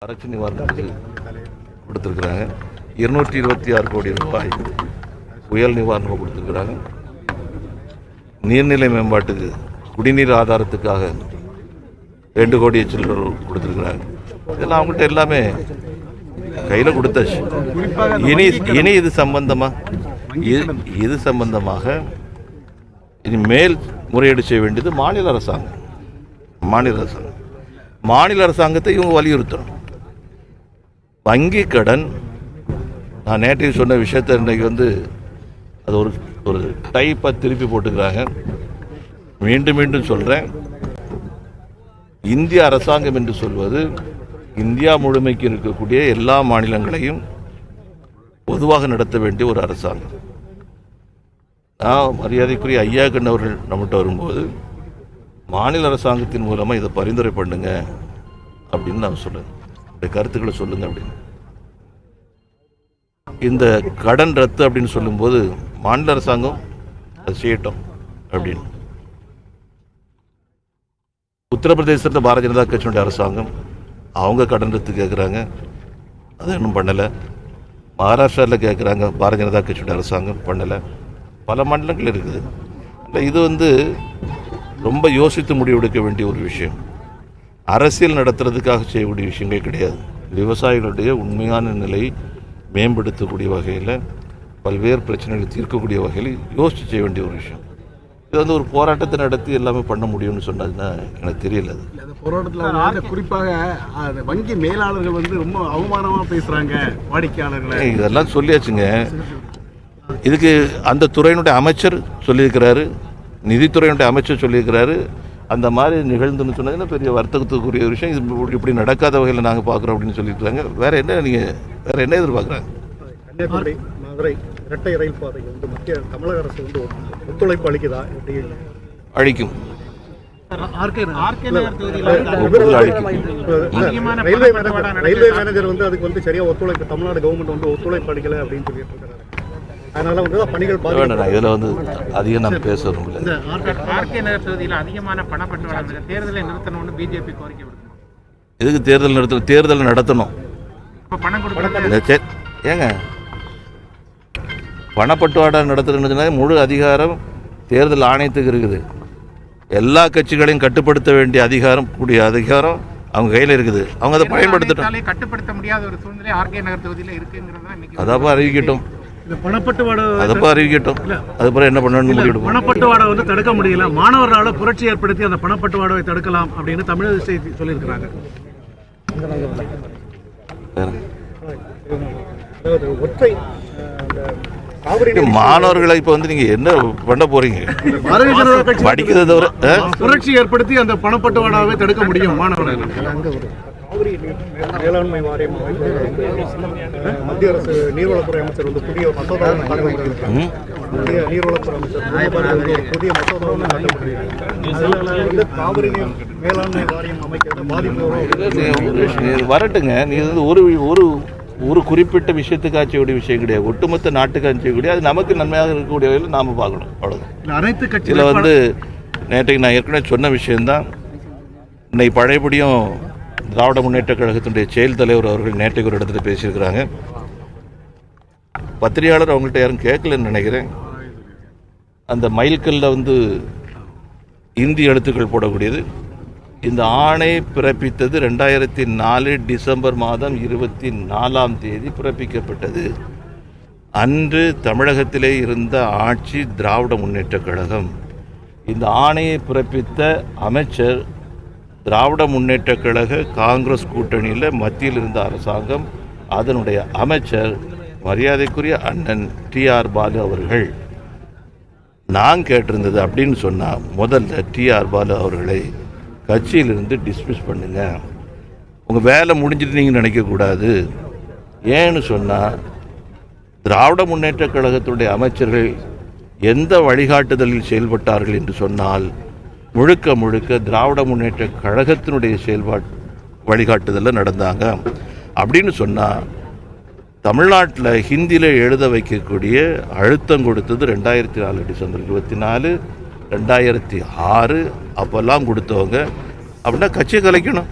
வறட்சி நிவாரணத்துக்கு கொடுத்துருக்குறாங்க. 226 கோடி ரூபாய் புயல் நிவாரணம் கொடுத்துருக்குறாங்க. நீர்நிலை மேம்பாட்டுக்கு குடிநீர் ஆதாரத்துக்காக 2 கோடி சில்லர் கொடுத்துருக்குறாங்க. இதெல்லாம் அவங்கள்ட்ட எல்லாமே கையில் கொடுத்தாச்சு. இனி இது சம்பந்தமாக இனி மேல் முறையீடு செய்ய வேண்டியது மாநில அரசாங்கத்தை இவங்க வலியுறுத்தணும். வங்கி கடன், நான் நேற்று சொன்ன விஷயத்தை இன்றைக்கி அது ஒரு டைப்பாக திருப்பி போட்டுக்கிறாங்க. மீண்டும் சொல்கிறேன், இந்திய அரசாங்கம் என்று சொல்வது இந்தியா முழுமைக்கு இருக்கக்கூடிய எல்லா மாநிலங்களையும் பொதுவாக நடத்த வேண்டிய ஒரு அரசாங்கம். நான் மரியாதைக்குரிய ஐயா கண்ணு அவர்கள் நம்மகிட்ட வரும்போது மாநில அரசாங்கத்தின் மூலமாக இதை பரிந்துரை பண்ணுங்க அப்படின்னு நான் சொல்லுவேன், இந்த கருத்துக்களை சொல்லுங்க அப்படின்னு. இந்த கடன் ரத்து அப்படின்னு சொல்லும்போது மாநில அரசாங்கம் அதை செய்யட்டும் அப்படின்னு. உத்தரப்பிரதேசத்தில் பாரதிய ஜனதா கட்சியினுடைய அரசாங்கம் அவங்க கடன் ரத்து கேட்குறாங்க, அதை இன்னும் பண்ணலை. மகாராஷ்டிராவில் கேட்குறாங்க, பாரதிய ஜனதா கட்சியுடைய அரசாங்கம் பண்ணலை. பல மாநிலங்கள் இருக்குது. இது ரொம்ப யோசித்து முடிவெடுக்க வேண்டிய ஒரு விஷயம். அரசியல் நடத்துறதுக்காக செய்யக்கூடிய விஷயங்கள் கிடையாது. விவசாயிகளுடைய உண்மையான நிலை மேம்படுத்தக்கூடிய வகையில், பல்வேறு பிரச்சனைகளை தீர்க்கக்கூடிய வகையில் யோசித்து செய்ய வேண்டிய ஒரு விஷயம். இது ஒரு போராட்டத்தை நடத்தி எல்லாமே பண்ண முடியும்னு சொன்னதுன்னா எனக்கு தெரியல. அது போராட்டத்தில் குறிப்பாக வங்கி மேலாளர்கள் ரொம்ப அவமானமாக பேசுகிறாங்க வாடிக்கையாளர்களை, இதெல்லாம் சொல்லியாச்சுங்க. இதுக்கு அந்த துறையினுடைய அமைச்சர் சொல்லியிருக்கிறாரு, நிதித்துறையினுடைய அமைச்சர் சொல்லியிருக்கிறாரு. அந்த மாதிரி நிகழ்ந்துன்னு சொன்னதுன்னா பெரிய வர்த்தகத்துக்குரிய விஷயம். இது இப்படி நடக்காத வகையில் நாங்கள் பார்க்குறோம் அப்படின்னு சொல்லியிருக்காங்க. வேற என்ன எதிர்பார்க்குறாங்க? கன்னியாகுமரி மதுரை இரட்டை ரயில் பாதை மத்திய தமிழக அரசு ஒத்துழைப்பு அளிக்குதா? அளிக்கும். ரயில்வே மேனேஜர் அதுக்கு சரியா ஒத்துழைப்பு, தமிழ்நாடு கவர்மெண்ட் ஒத்துழைப்பு அளிக்கல அப்படின்னு சொல்லிட்டு இருக்காரு. அதனால பணிகள் இதில் அதிகம் நம்ம பேசணும். ஆர்கே நகர் தொகுதியில் அதிகமான பணப்பட்டுவாடா தேர்தலை நிறுத்தணும்னு பிஜேபி கோரிக்கை விடுக்கணும். எதுக்கு தேர்தல் நடத்தணும்? பணம் கொடுக்க ஏங்க பணப்பட்டுவாடா நடத்துறதுன்னா முழு அதிகாரம் தேர்தல் ஆணையத்துக்கு இருக்குது. எல்லா கட்சிகளையும் கட்டுப்படுத்த வேண்டிய அதிகாரம் அவங்க கையில் இருக்குது. அவங்க அதை பயன்படுத்தட்டும். கட்டுப்படுத்த முடியாத ஒரு சூழ்நிலை ஆர்கே நகர் தொகுதியில் இருக்குங்கிறத அதப்பா அறிவிக்கட்டும். அறிவிக்கட்டும். அதுக்கப்புறம் என்ன பண்ணணும்? பணப்பட்டுவாடை தடுக்க முடியல, மாணவர்களால் புரட்சி ஏற்படுத்தி அந்த பணப்பட்டுவாடை தடுக்கலாம் அப்படின்னு தமிழக சொல்லியிருக்கிறாங்க. மாணவர்களை இப்ப நீங்க என்ன பண்ண போறீங்க? படிக்கிறத தவிர புரட்சி ஏற்படுத்தி அந்த பணப்பட்டுவாடாவை தடுக்க முடியும் மாணவர்கள். மேலாண்மை வாரியம் மத்திய அரசு நீர்வளத்துறை அமைச்சர் புதிய மசோதாவை மத்திய நீர்வளத்துறை அமைச்சர் புதிய மசோதாவை காவிரி மேலாண்மை வாரியம் அமைக்கிறது பாதிப்பு வரட்டுங்க. நீ ஒரு குறிப்பிட்ட விஷயத்துக்காக செய்யக்கூடிய விஷயம் கிடையாது, ஒட்டுமொத்த நாட்டுக்காக செய்யக்கூடிய, அது நமக்கு நன்மையாக இருக்கக்கூடிய வகையில் நாம பார்க்கணும். அவ்வளவுதான். அனைத்து கட்சியில் நேற்றைக்கு நான் ஏற்கனவே சொன்ன விஷயம்தான். இன்னைக்கு பழையபடியும் திராவிட முன்னேற்ற கழகத்தினுடைய செயல் தலைவர் அவர்கள் நேற்றைக்கு ஒரு இடத்துல பேசியிருக்கிறாங்க. பத்திரிகையாளர் அவங்கள்ட்ட யாரும் கேட்கலன்னு நினைக்கிறேன். அந்த மைல்கல்ல இந்தி எழுத்துக்கள் போடக்கூடியது. இந்த ஆணை பிறப்பித்தது 2004 டிசம்பர் மாதம் 24ஆம் தேதி பிறப்பிக்கப்பட்டது. அன்று தமிழகத்திலே இருந்த ஆட்சி திராவிட முன்னேற்ற கழகம். இந்த ஆணையை பிறப்பித்த அமைச்சர் திராவிட முன்னேற்ற கழக காங்கிரஸ் கூட்டணியில் மத்தியில் இருந்த அரசாங்கம், அதனுடைய அமைச்சர் மரியாதைக்குரிய அண்ணன் TR பாலு அவர்கள். நான் கேட்டிருந்தது அப்படின்னு சொன்னால், முதல்ல TR பாலு அவர்களை கட்சியிலிருந்து டிஸ்மிஸ் பண்ணுங்க. உங்கள் வேலை முடிஞ்சிட்டு நீங்கள் நினைக்கக்கூடாது. ஏன்னு சொன்னால், திராவிட முன்னேற்ற கழகத்துடைய அமைச்சர்கள் எந்த வழிகாட்டுதலில் செயல்பட்டார்கள் என்று சொன்னால், முழுக்க திராவிட முன்னேற்ற கழகத்தினுடைய வழிகாட்டுதலில் நடந்தாங்க. அப்படின்னு சொன்னால், தமிழ்நாட்டில் ஹிந்தியில் எழுத வைக்கக்கூடிய அழுத்தம் கொடுத்தது 2004 டிசம்பர் 24, 2006 அப்போல்லாம் கொடுத்தவங்க. அப்படின்னா கட்சியை கலைக்கணும்.